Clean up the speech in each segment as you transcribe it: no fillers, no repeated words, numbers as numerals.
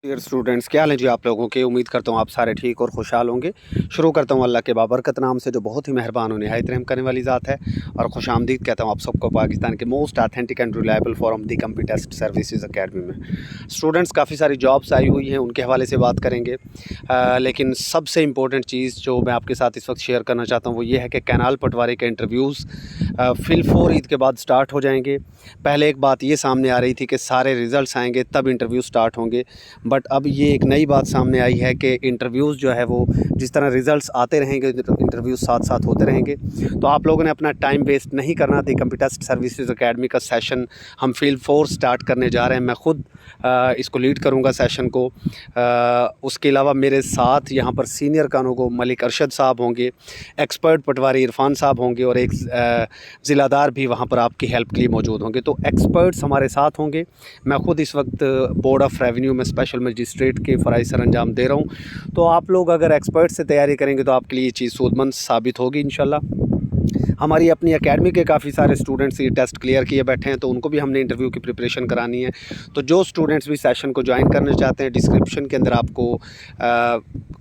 Dear students, क्या हाल है जी आप लोगों के। उम्मीद करता हूँ आप सारे ठीक और खुशहाल होंगे। शुरू करता हूँ अल्लाह के बाबरकत नाम से, जो बहुत ही मेहरबान और निहायत रहम करने वाली ज़ात है। और खुशामदीद कहता हूँ आप सबको पाकिस्तान के most authentic and reliable forum the computer test services academy में। स्टूडेंट्स, काफ़ी सारी जॉब्स आई हुई हैं, उनके हवाले से बात करेंगे। लेकिन सबसे इम्पोर्टेंट चीज़ जो मैं आपके साथ इस वक्त शेयर करना चाहता हूँ वो ये है कि कैनाल पटवारी के इंटरव्यूज़ फिल 4 ईद के बाद स्टार्ट हो जाएंगे। पहले एक बात ये सामने आ रही थी कि सारे रिज़ल्ट आएंगे तब इंटरव्यू स्टार्ट होंगे, बट अब ये एक नई बात सामने आई है कि इंटरव्यूज़ जो है वो जिस तरह रिज़ल्ट्स आते रहेंगे, इंटरव्यूज़ साथ साथ होते रहेंगे। तो आप लोगों ने अपना टाइम वेस्ट नहीं करना थी। कंप्यूटर टेस्ट सर्विसेज अकेडमी का सेशन हम फील्ड 4 स्टार्ट करने जा रहे हैं। मैं ख़ुद इसको लीड करूंगा सेशन को। उसके अलावा मेरे साथ यहाँ पर सीनियर कानूगो मलिक अरशद साहब होंगे, एक्सपर्ट पटवारी इरफान साहब होंगे और एक ज़िलादार भी वहाँ पर आपकी हेल्प के लिए मौजूद होंगे। तो एक्सपर्ट्स हमारे साथ होंगे। मैं ख़ुद इस वक्त बोर्ड ऑफ़ रेवेन्यू में स्पेशल मजिस्ट्रेट के फ़राइज़ सर अंजाम दे रहा हूँ। तो आप लोग अगर एक्सपर्ट से तैयारी करेंगे तो आपके लिए ये चीज़ सूदमंद साबित होगी इंशाल्लाह। हमारी अपनी एकेडमी के काफ़ी सारे स्टूडेंट्स ये टेस्ट क्लियर किए बैठे हैं, तो उनको भी हमने इंटरव्यू की प्रिपरेशन करानी है। तो जो स्टूडेंट्स भी सेशन को ज्वाइन करना चाहते हैं, डिस्क्रिप्शन के अंदर आपको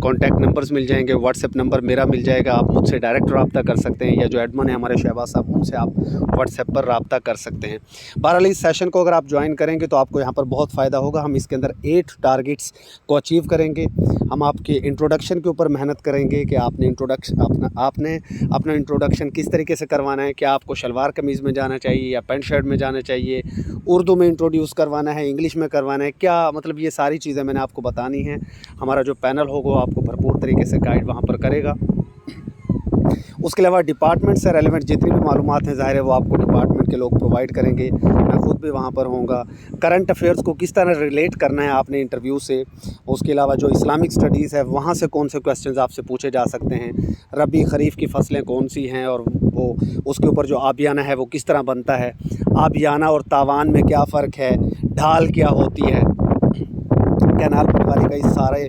कॉन्टैक्ट नंबर्स मिल जाएंगे। व्हाट्सएप नंबर मेरा मिल जाएगा, आप मुझसे डायरेक्ट रब्ता कर सकते हैं, या जो एडमिन है हमारे शहबाज साहब, उनसे आप व्हाट्सएप पर रब्ता कर सकते हैं। बहरहाल इस सेशन को अगर आप ज्वाइन करेंगे तो आपको यहाँ पर बहुत फ़ायदा होगा। हम इसके अंदर 8 टारगेट्स को अचीव करेंगे। हम आपके इंट्रोडक्शन के ऊपर मेहनत करेंगे कि आपने अपना इंट्रोडक्शन किस तरीके से करवाना है। क्या आपको शलवार कमीज़ में जाना चाहिए या पैंट शर्ट में जाना चाहिए, उर्दू में इंट्रोड्यूस करवाना है, इंग्लिश में करवाना है, क्या मतलब ये सारी चीज़ें मैंने आपको बतानी है। हमारा जो पैनल होगा वो आपको भरपूर तरीके से गाइड वहाँ पर करेगा। उसके अलावा डिपार्टमेंट से रेलेवेंट जितनी भी मालूमात हैं, ज़ाहिर है वो आपको डिपार्टमेंट के लोग प्रोवाइड करेंगे। मैं ख़ुद भी वहाँ पर होऊंगा। करंट अफेयर्स को किस तरह रिलेट करना है आपने इंटरव्यू से। उसके अलावा जो इस्लामिक स्टडीज़ है वहाँ से कौन से क्वेश्चंस आपसे पूछे जा सकते हैं। रबी खरीफ की फसलें कौन सी हैं और वो उसके ऊपर जो आबियाना है वो किस तरह बनता है। आबियाना और तावान में क्या फ़र्क है, ढाल क्या होती है, कैनाल पटवारी का इस सारे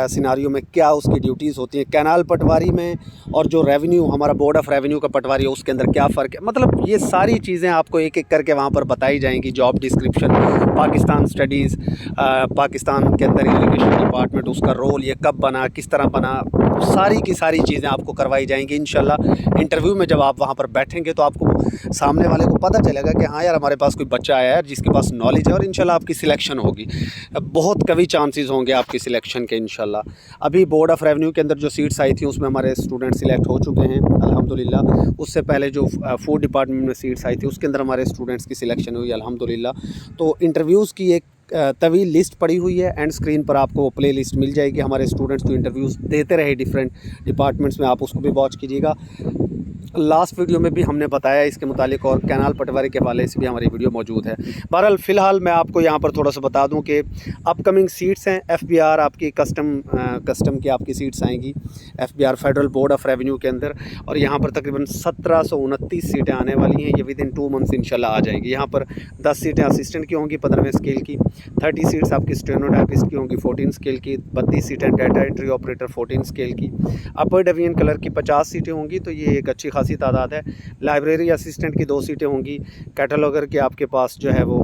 सिनारियों में क्या उसकी ड्यूटीज़ होती हैं, कैनाल पटवारी में और जो रेवेन्यू हमारा बोर्ड ऑफ़ रेवेन्यू का पटवारी है उसके अंदर क्या फ़र्क है। मतलब ये सारी चीज़ें आपको एक एक करके वहाँ पर बताई जाएंगी। Job description, Pakistan studies, Pakistan के अंदर इरिगेशन डिपार्टमेंट, उसका रोल ये कब बना, किस तरह बना, सारी की सारी चीज़ें आपको करवाई जाएंगी इंशाल्लाह। इंटरव्यू में जब आप वहाँ पर बैठेंगे तो आपको सामने वाले को पता चलेगा कि हाँ यार, हमारे पास कोई बच्चा आया है जिसके पास नॉलेज है, और इंशाल्लाह आपकी सिलेक्शन होगी। बहुत कभी चांसेस होंगे आपकी सिलेक्शन के इंशाल्लाह। अभी बोर्ड ऑफ़ रेवेन्यू के अंदर जो सीट्स आई थी उसमें हमारे स्टूडेंट सिलेक्ट हो चुके हैं अल्हम्दुलिल्लाह। उससे पहले जो फूड डिपार्टमेंट में सीट्स आई थी उसके अंदर हमारे स्टूडेंट्स की सिलेक्शन हुई अल्हम्दुलिल्लाह। तो इंटरव्यूज़ की एक तवील लिस्ट पड़ी हुई है। एंड स्क्रीन पर आपको प्ले लिस्ट मिल जाएगी। हमारे स्टूडेंट्स जो इंटरव्यूज़ देते रहे डिफरेंट डिपार्टमेंट्स में, आप उसको भी वॉच कीजिएगा। लास्ट वीडियो में भी हमने बताया इसके मुतालिक, और कैनाल पटवारी के हवाले से भी हमारी वीडियो मौजूद है। बहरहाल फ़िलहाल मैं आपको यहाँ पर थोड़ा सा बता दूँ कि अपकमिंग सीट्स हैं। FBR आपकी कस्टम की आपकी सीट्स आएंगी FBR federal board of revenue के अंदर, और यहाँ पर तकरीबन 1729 सीटें आने वाली हैं। ये विद इन 2 मंथ्स इंशाल्लाह आ जाएंगी। यहाँ पर 10 सीटें असिस्टेंट की होंगी 15वें स्केल की, 30 सीट्स आपकी स्टेनोटाइपिस्ट की होंगी 14 स्केल की, 32 सीटें डाटा एंट्री ऑपरेटर 14 स्केल की, अपर डिवीजन क्लर्क की 50 सीटें होंगी। तो ये एक अच्छी खासी तादाद है। लाइब्रेरी असिस्टेंट की 2 सीटें होंगी। कैटलॉगर की आपके पास जो है वो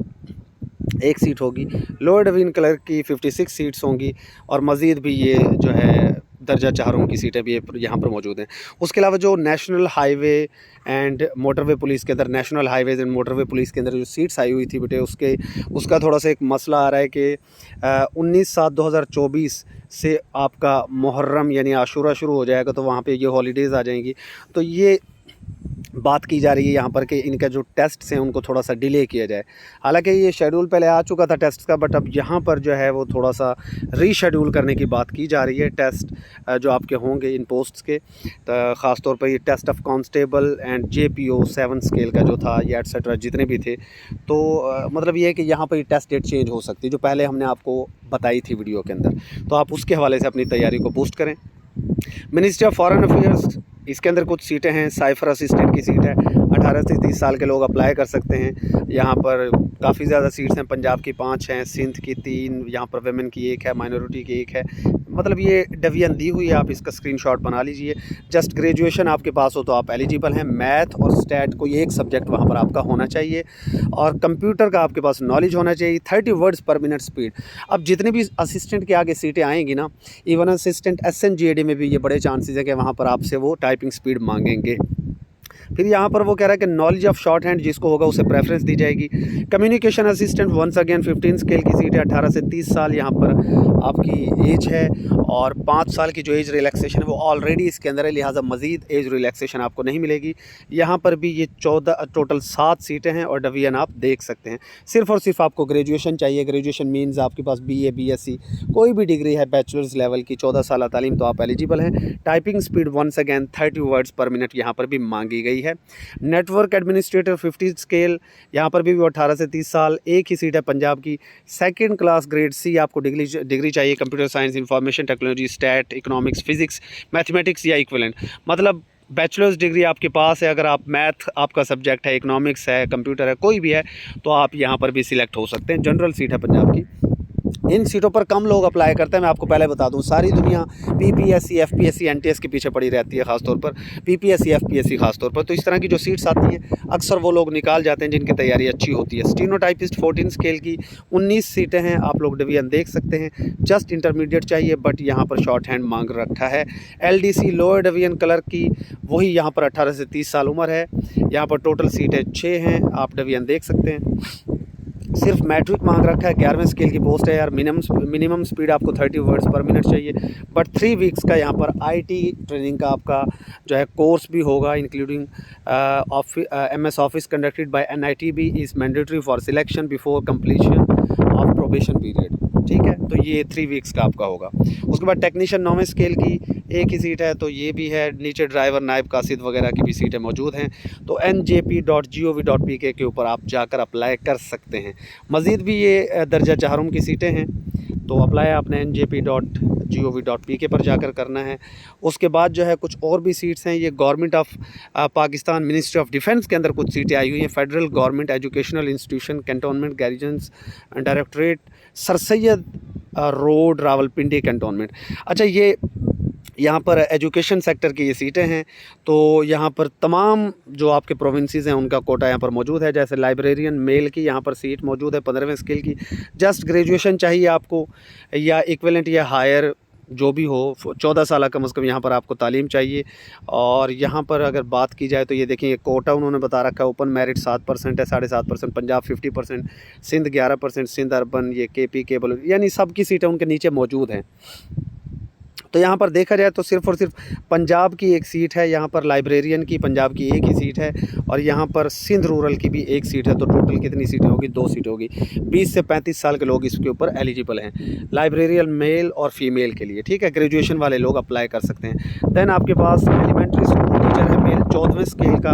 1 सीट होगी। लोअर डिवीजन क्लर्क की 56 सीट्स होंगी, और मज़ीद भी ये जो है दर्जा 4 की सीटें भी यहाँ पर मौजूद हैं। उसके अलावा जो national highway and motorway police के अंदर, national highways and motorway police के अंदर जो सीट्स आई हुई थी बेटे, उसका थोड़ा सा एक मसला आ रहा है कि 19/7/2024 से आपका मुहर्रम यानी आशूरा शुरू हो जाएगा, तो वहाँ पे ये हॉलीडेज़ आ जाएंगी। तो ये बात की जा रही है यहाँ पर कि इनका जो टेस्ट्स हैं उनको थोड़ा सा डिले किया जाए। हालांकि ये शेड्यूल पहले आ चुका था टेस्ट का, बट अब यहाँ पर जो है वो थोड़ा सा रीशेड्यूल करने की बात की जा रही है। टेस्ट जो आपके होंगे इन पोस्ट्स के, तो ख़ास तौर पर ये test of constable and JPO 7 scale का जो था, ये एटसेट्रा जितने भी थे, तो मतलब ये है कि यहाँ पर ये टेस्ट डेट चेंज हो सकती है, जो पहले हमने आपको बताई थी वीडियो के अंदर। तो आप उसके हवाले से अपनी तैयारी को बूस्ट करें। मिनिस्ट्री ऑफ फॉरेन अफेयर्स, इसके अंदर कुछ सीटें हैं। साइफ़र असिस्टेंट की सीट है, 18 से 30 साल के लोग अप्लाई कर सकते हैं। यहाँ पर काफ़ी ज़्यादा सीट्स हैं। पंजाब की 5 हैं, सिंध की 3, यहाँ पर वेमेन की 1 है, माइनॉरिटी की 1 है। मतलब ये डिवीजन दी हुई है, आप इसका स्क्रीनशॉट बना लीजिए। जस्ट ग्रेजुएशन आपके पास हो तो आप एलिजिबल हैं। मैथ और स्टैट कोई एक सब्जेक्ट वहाँ पर आपका होना चाहिए और कंप्यूटर का आपके पास नॉलेज होना चाहिए। 30 वर्ड्स पर मिनट स्पीड। अब जितने भी असिस्टेंट के आगे सीटें आएंगी ना, इवन असिस्टेंट SNGAD में भी ये बड़े चांसेस है कि वहाँ पर आपसे वो टाइपिंग स्पीड मांगेंगे। फिर यहाँ पर वो कह रहा है कि नॉलेज ऑफ शॉर्ट हैंड जिसको होगा उसे प्रेफरेंस दी जाएगी। Communication assistant once again 15 scale की सीट है, 18 से 30 साल यहाँ पर आपकी एज है और 5 साल की जो एज रिलैक्सेशन है वो ऑलरेडी इसके अंदर है, लिहाजा मज़ीद एज रिलैक्सेशन आपको नहीं मिलेगी। यहाँ पर भी ये 14 टोटल 7 सीटें हैं और डिवीजन आप देख सकते हैं। सिर्फ़ और सिर्फ आपको ग्रेजुएशन चाहिए। ग्रेजुएशन मीन्स आपके पास BA BSc कोई भी डिग्री है बैचलर्स लेवल की, 14 साल तालीम, तो आप एलिजिबल हैं। Typing speed once again 30 words per minute यहाँ पर भी मांगी गई है। नेटवर्क एडमिनिस्ट्रेटर 50 स्केल, यहाँ पर भी 18 से 30 साल, एक ही सीट है पंजाब की। सेकंड क्लास ग्रेड C आपको डिग्री चाहिए, computer science, information technology, stat, economics, physics, mathematics या इक्विवेलेंट। मतलब बैचलर्स डिग्री आपके पास है, अगर आप मैथ आपका सब्जेक्ट है, इकोनॉमिक्स है, कंप्यूटर है, कोई भी है, तो आप यहाँ पर भी सिलेक्ट हो सकते हैं। जनरल सीट है पंजाब की। इन सीटों पर कम लोग अप्लाई करते हैं। मैं आपको पहले बता दूं, सारी दुनिया PPSC FPSC NTS के पीछे पड़ी रहती है, ख़ासतौर पर PPSC FPSC ख़ासतौर पर। तो इस तरह की जो सीट्स आती हैं अक्सर वो लोग निकाल जाते हैं जिनकी तैयारी अच्छी होती है। स्टीनोटाइपिस्ट 14 स्केल की 19 सीटें हैं, आप लोग डिवीजन देख सकते हैं। जस्ट इंटरमीडिएट चाहिए बट यहाँ पर शॉर्ट हैंड मांग रखा है। LDC लोअर डिवीजन क्लर्क की वही यहाँ पर 18 से 30 साल उम्र है। यहाँ पर टोटल सीटें 6 हैं, आप डिवीजन देख सकते हैं। सिर्फ मैट्रिक मांग रखा है, 11वें स्केल की पोस्ट है यार। मिनिमम स्पीड आपको 30 वर्ड्स पर मिनट चाहिए। बट 3 वीक्स का यहाँ पर IT ट्रेनिंग का आपका जो है कोर्स भी होगा, including MS office conducted by NITB is mandatory for selection before completion of probation period. ठीक है, तो ये 3 वीक्स का आपका होगा। उसके बाद टेक्नीशियन 9वें स्केल की एक ही सीट है, तो ये भी है। नीचे ड्राइवर, नायब कासिद वगैरह की भी सीटें मौजूद हैं। तो njp.gov.pk के ऊपर आप जाकर अप्लाई कर सकते हैं। मज़ीद भी ये दर्जा चाहरुम की सीटें हैं, तो अप्लाई आपने njp.gov.pk पर जाकर करना है। उसके बाद जो है कुछ और भी सीट्स हैं। ये government of Pakistan ministry of defence के अंदर कुछ सीटें आई हुई हैं। Federal government educational institution cantonment garrisons directorate, sir Syed road, Rawalpindi cantonment. अच्छा, ये यहाँ पर एजुकेशन सेक्टर की ये सीटें हैं। तो यहाँ पर तमाम जो आपके प्रोविंसेस हैं उनका कोटा यहाँ पर मौजूद है। जैसे लाइब्रेरियन मेल की यहाँ पर सीट मौजूद है 15वें स्केल की। जस्ट ग्रेजुएशन चाहिए आपको या इक्विवेलेंट या हायर जो भी हो, 14 साल कम से कम यहाँ पर आपको तालीम चाहिए। और यहाँ पर अगर बात की जाए तो ये देखिए, कोटा उन्होंने बता रखा है, ओपन मेरिट 7% है, 7.5%, पंजाब 50%, सिंध 11%, सिंध अर्बन, ये KP केबल, यानी सब की सीटें उनके नीचे मौजूद हैं। तो यहाँ पर देखा जाए तो सिर्फ़ और सिर्फ पंजाब की एक सीट है, यहाँ पर लाइब्रेरियन की पंजाब की एक ही सीट है और यहाँ पर सिंध रूरल की भी एक सीट है। तो टोटल कितनी सीटें होगी? 2 सीटें होगी। 20 से 35 साल के लोग इसके ऊपर एलिजिबल हैं, लाइब्रेरियन मेल और फीमेल के लिए। ठीक है, ग्रेजुएशन वाले लोग अप्लाई कर सकते हैं। दैन आपके पास एलिमेंट्री स्कूल टीचर है मेल 14वें स्केल का।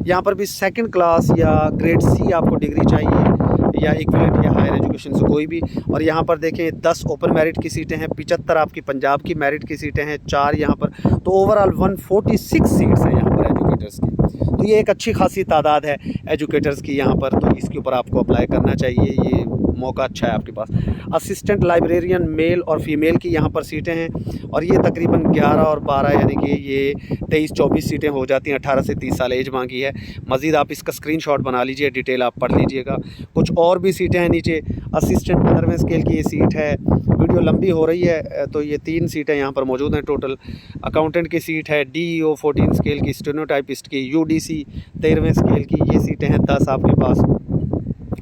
यहाँ पर भी सेकेंड क्लास या ग्रेड C आपको डिग्री चाहिए या इक्विवेलेंट या हायर एजुकेशन से कोई भी। और यहाँ पर देखें 10 ओपन मेरिट की सीटें हैं, 75 आपकी पंजाब की मेरिट की सीटें हैं, 4 यहाँ पर। तो ओवरऑल 146 सीट्स हैं यहाँ पर एजुकेटर्स की। तो ये एक अच्छी खासी तादाद है एजुकेटर्स की यहाँ पर, तो इसके ऊपर आपको अप्लाई करना चाहिए। ये मौका अच्छा है आपके पास। असिस्टेंट लाइब्रेरियन मेल और फीमेल की यहाँ पर सीटें हैं और ये तकरीबन 11 और 12 यानी कि ये 23-24 सीटें हो जाती हैं। 18 से 30 साल एज मांगी है। मज़ीद आप इसका स्क्रीनशॉट बना लीजिए, डिटेल आप पढ़ लीजिएगा। कुछ और भी सीटें हैं नीचे। असिस्टेंट 15वें स्केल की ये सीट है, वीडियो लंबी हो रही है तो ये 3 सीटें यहाँ पर मौजूद हैं टोटल। अकाउंटेंट की सीट है, DEO 14 स्केल की, स्टेनोटाइपिस्ट की, UDC 13वें स्केल की, ये सीटें हैं 10 आपके पास।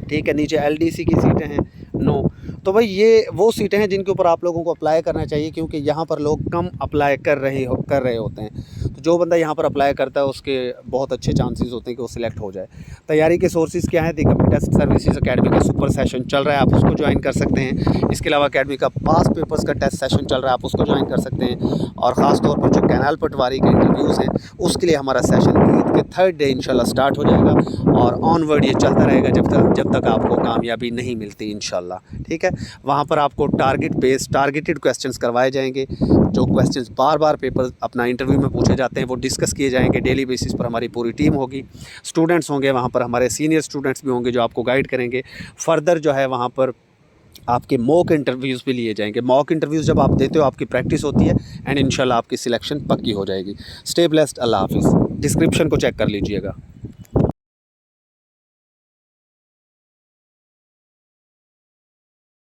ठीक है, नीचे LDC की सीटें हैं 9। तो भाई ये वो सीटें हैं जिनके ऊपर आप लोगों को अप्लाई करना चाहिए, क्योंकि यहाँ पर लोग कम अप्लाई कर रहे होते हैं। तो जो बंदा यहाँ पर अप्लाई करता है उसके बहुत अच्छे चांसेस होते हैं कि वो सिलेक्ट हो जाए। तैयारी के सोर्सेज क्या है? दी कंप्यूटर सर्विसेज अकेडमी का सुपर सेशन चल रहा है, आप उसको ज्वाइन कर सकते हैं। इसके अलावा अकेडमी का पास पेपर्स का टेस्ट सेशन चल रहा है, आप उसको ज्वाइन कर सकते हैं। और ख़ास तौर पर जो कैनाल पटवारी के इंटरव्यूज़ हैं उसके लिए हमारा सेशन ईद के 3rd डे इंशाल्लाह स्टार्ट हो जाएगा और ऑनवर्ड ये चलता रहेगा जब तक आपको कामयाबी नहीं मिलती इंशाल्लाह। ठीक है, वहाँ पर आपको टारगेटेड क्वेश्चंस करवाए जाएंगे। जो क्वेश्चंस बार बार पेपर अपना इंटरव्यू में पूछे जाते हैं वो डिस्कस किए जाएंगे। डेली बेसिस पर हमारी पूरी टीम होगी, स्टूडेंट्स होंगे वहाँ पर, हमारे सीनियर स्टूडेंट्स भी होंगे जो आपको गाइड करेंगे। फर्दर जो है वहाँ पर आपके मॉक इंटरव्यूज़ भी लिए जाएंगे। मॉक इंटरव्यूज़ जब आप देते हो आपकी प्रैक्टिस होती है एंड इंशाल्लाह आपकी सिलेक्शन पक्की हो जाएगी। स्टे ब्लेस्ड, अल्लाह हाफिज़। डिस्क्रिप्शन को चेक कर लीजिएगा।